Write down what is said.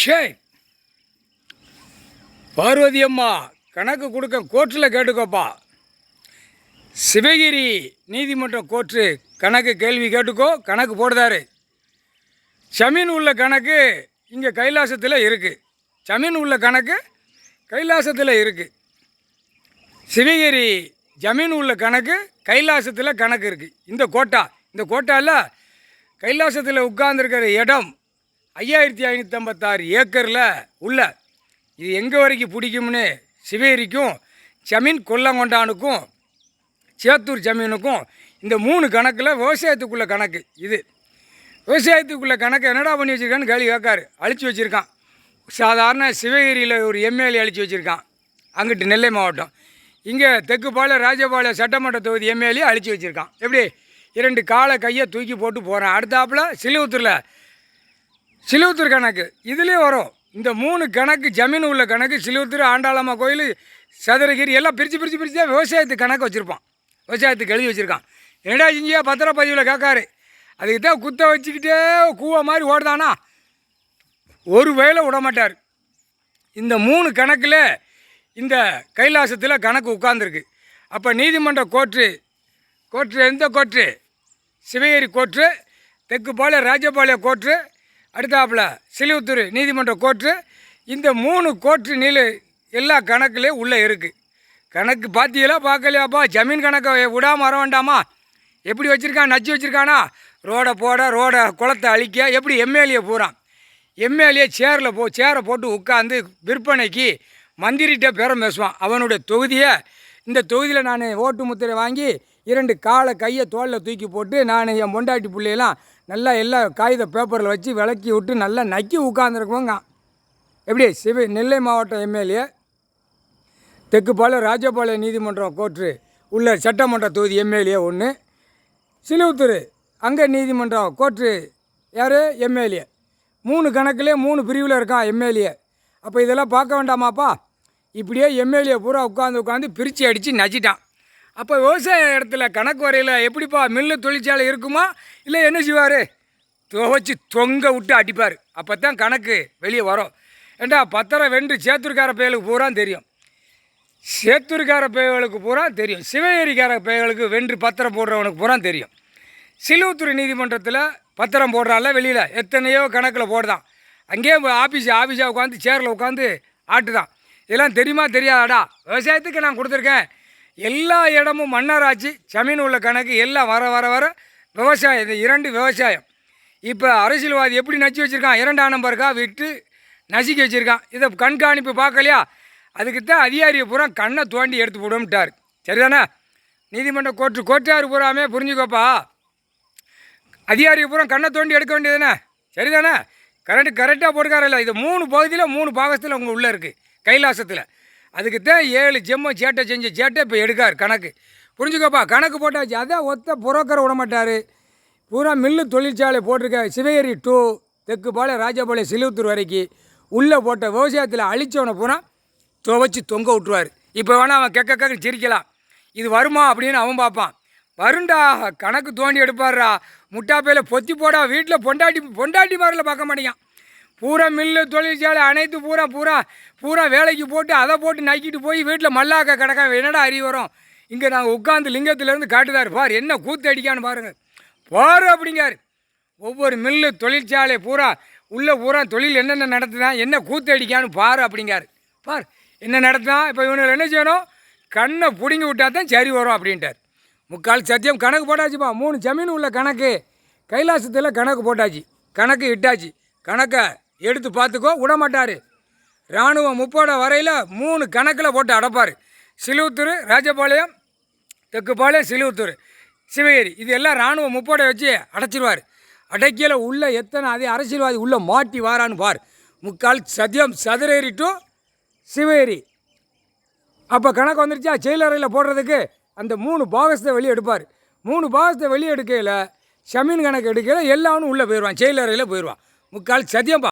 ஷே பார்வதி அம்மா கணக்கு கொடுக்க கோர்ட்டில் கேட்டுக்கோப்பா. சிவகிரி நீதிமன்றம் கோர்ட்டு கணக்கு கேள்வி கேட்டுக்கோ. கணக்கு போடுதாரு. ஜமீன் உள்ள கணக்கு இங்கே கைலாசத்தில் இருக்குது. ஜமீன் உள்ள கணக்கு கைலாசத்தில் இருக்குது. சிவகிரி ஜமீன் உள்ள கணக்கு கைலாசத்தில் கணக்கு இருக்குது. இந்த கோட்டாவில் கைலாசத்தில் உட்கார்ந்துருக்கிற இடம் 5556 ஏக்கரில் உள்ள. இது எங்கே வரைக்கும் பிடிக்கும்னு சிவகிரிக்கும் ஜமீன் கொல்லங்கொண்டானுக்கும் சேத்தூர் ஜமீனுக்கும் இந்த 3 கணக்கில் விவசாயத்துக்குள்ள கணக்கு. இது விவசாயத்துக்குள்ள கணக்கு என்னடா பண்ணி வச்சுருக்கான்னு கேள்வி கேட்காரு. அழிச்சு வச்சுருக்கான். சாதாரண சிவகிரியில் ஒரு எம்எல்ஏ அழிச்சு வச்சுருக்கான். அங்கிட்டு நெல்லை மாவட்டம். இங்கே தெக்குப்பாளையம் ராஜபாளையம் சட்டமன்ற தொகுதி எம்எல்ஏ அழிச்சு வச்சுருக்கான். எப்படி 2 காலை கையை தூக்கி போட்டு போகிறான். அடுத்தாப்பில் சிலுவத்தூர் கணக்கு இதுலேயும் வரும். இந்த 3 கணக்கு ஜமீன் உள்ள கணக்கு சிலுவத்தூர் ஆண்டாளம்மா கோயில் சதுரகிரி எல்லாம் பிரித்து தான் விவசாயத்துக்கு கணக்கு வச்சுருப்பான். விவசாயத்துக்கு எழுதி வச்சுருக்கான். என்னடா இங்கேயே பத்திரப்பதிவில் கேட்காரு. அதுக்கு தான் குத்த வச்சுக்கிட்டே கூவ மாதிரி ஓடுதானா ஒரு வேலை விட மாட்டார். இந்த 3 கணக்கில் இந்த கைலாசத்தில் கணக்கு உட்கார்ந்துருக்கு. அப்போ நீதிமன்ற கோர்ட்டு எந்த court? Sivagiri court, Thekkupalayam Rajapalayam court, அடுத்தாப்பில் சிலுவத்தூர் நீதிமன்ற கோர்ட்டு. இந்த 3 கோர்ட்டு எல்லா கணக்குலேயும் உள்ளே இருக்குது. கணக்கு பார்த்தீங்களா பார்க்கலையாப்பா? ஜமீன் கணக்கை விடாமல் வர வேண்டாமா? எப்படி வச்சுருக்கான்? நச்சு வச்சுருக்கானா? ரோடை குளத்தை அழிக்க. எப்படி எம்எல்ஏ பூரான் எம்எல்ஏ சேரை போட்டு உட்காந்து விற்பனைக்கு மந்திரிகிட்ட பேரம் பேசுவான். அவனுடைய தொகுதியை இந்த தொகுதியில் நான் ஓட்டு முத்திரை வாங்கி 2 காலை கையை தோளில் தூக்கி போட்டு நான் என் பொண்டாட்டி பிள்ளையெல்லாம் நல்லா எல்லாம் காகித பேப்பரில் வச்சு விளக்கி விட்டு நல்லா நக்கி உட்காந்துருக்குவோங்க. எப்படி நெல்லை மாவட்டம் எம்எல்ஏ, தெக்குப்பாளையம் ராஜபாளையம் நீதிமன்றம் கோர்ட்டு உள்ள சட்டமன்ற தொகுதி எம்எல்ஏ ஒன்று, சிலுவத்தூர் அங்கே நீதிமன்றம் கோர்ட்டு யார்? எம்எல்ஏ. 3 கணக்கிலே 3 பிரிவில் இருக்கான் எம்எல்ஏ. அப்போ இதெல்லாம் பார்க்க வேண்டாமாப்பா? இப்படியே எம்எல்ஏ பூரா உட்காந்து பிரித்து அடித்து நச்சிட்டான். அப்போ விவசாய இடத்துல கணக்கு வரையில் எப்படிப்பா மில்லு தொழிற்சாலை இருக்குமா? இல்லை என்ன செய்வார்? துவச்சி தொங்க விட்டு அடிப்பார். அப்போ தான் கணக்கு வெளியே வரும். ஏண்டா பத்திரம் வென்று சேத்தூர்கார பயலுக்கு பூரா தெரியும். சேத்தூர்கார பயலுக்கு பூரா தெரியும். சிவகிரிக்கார பயலுக்கு வென்று பத்திரம் போடுறவனுக்கு பூரா தெரியும். சிலுவத்தூர் நீதிமன்றத்தில் பத்திரம் போடுறால வெளியில் எத்தனையோ கணக்கில் போடுதான். அங்கேயே ஆஃபீஸாக உட்காந்து சேரில் உட்காந்து ஆட்டுதான். இதெல்லாம் தெரியுமா தெரியாதாடா? விவசாயத்துக்கு நான் கொடுத்துருக்கேன். எல்லா இடமும் மன்னராட்சி ஜமீன் உள்ள கணக்கு எல்லாம் வர விவசாயம். இது 2 விவசாயம். இப்போ அரசியல்வாதி எப்படி நச்சு வச்சுருக்கான்? 2ஆம் நம்பருக்காக விட்டு நசுக்கி வச்சுருக்கான். இதை கண்காணிப்பு பார்க்கலையா? அதுக்கு தான் அதிகாரியை பூரா கண்ணை தோண்டி எடுத்து போடும்ட்டார். சரிதானே? நீதிமன்ற கோர்ட்டார் பூராமே புரிஞ்சுக்கோப்பா. அதிகாரியை பூரா கண்ணை தோண்டி எடுக்க வேண்டியதுதானே? சரிதானே? கரெக்டாக போட்டுக்காரில்ல. இது 3 பகுதியில் 3 பாகத்தில் உங்கள் உள்ளே இருக்குது கைலாசத்தில். அதுக்கு தான் 7 ஜெம்மம் சேட்டை செஞ்ச சேட்டை இப்போ எடுக்கார் கணக்கு. புரிஞ்சுக்கோப்பா. கணக்கு போட்டாச்சு. அதான் ஒத்த புரோக்கரை விட மாட்டார். பூரா மில்லு தொழிற்சாலை போட்டிருக்க. சிவகிரி டு தெக்குப்பாளையம் ராஜபாளையம் சிலுவத்தூர் வரைக்கும் உள்ளே போட்ட விவசாயத்தில் அழித்தவனை பூரா துவச்சி தொங்க விட்டுருவார். இப்போ வேணால் அவன் கெக்க சிரிக்கலாம். இது வருமா அப்படின்னு அவன் பார்ப்பான். வருண்டா கணக்கு தோண்டி எடுப்பார்ரா. முட்டாப்பையில் பொத்தி போடா. வீட்டில் பொண்டாட்டி மாதிரில பார்க்க மாட்டேங்க. பூரா மில்லு தொழிற்சாலை அனைத்து பூரா வேலைக்கு போட்டு அதை போட்டு நக்கிட்டு போய் வீட்டில் மல்லாக்க கிடக்க. என்னடா அறிவு வரும்? இங்கே நாங்கள் உட்காந்து லிங்கத்திலேருந்து காட்டுதார். பார் என்ன கூத்து அடிக்கான்னு பாருங்கள். பாரு அப்படிங்கார். ஒவ்வொரு மில்லு தொழிற்சாலை பூரா தொழில் என்னென்ன நடத்துதான், என்ன கூத்து அடிக்கான்னு பாரு அப்படிங்கார். பார் என்ன நடத்தான். இப்போ இவனுங்களை என்ன செய்யணும்? கண்ணை பிடுங்கி விட்டா தான் சரி வரும் அப்படின்ட்டார். முக்கால் சத்தியம் கணக்கு போட்டாச்சுப்பா. 3 ஜமீன் உள்ள கணக்கு கைலாசத்தில் கணக்கு போட்டாச்சு. கணக்கு இட்டாச்சு. கணக்கை எடுத்து பார்த்துக்கோ. விடமாட்டார். இராணுவம் முப்போட வரையில் 3 கணக்கில் போட்டு அடைப்பார். சிலுவத்தூர் ராஜபாளையம், தெக்குப்பாளையம், சிலுவத்தூர், சிவகிரி இது எல்லாம் இராணுவம் முப்போட வச்சு அடைச்சிருவார். அடைக்கல உள்ள எத்தனை அதே அரசியல்வாதி உள்ளே மாட்டி வாரான்னு பார். முக்கால் சத்தியம் சதுரகிரி டு சிவகிரி. அப்போ கணக்கு வந்துருச்சா? செயலறையில் போடுறதுக்கு அந்த 3 பாகத்தை வெளியே எடுப்பார். 3 பாகத்தை வெளியே எடுக்கையில் ஜமீன் கணக்கு எடுக்கையில் எல்லாரும் உள்ளே போயிடுவான். செயலறையில் போயிடுவான். முக்கால் சத்தியம்பா.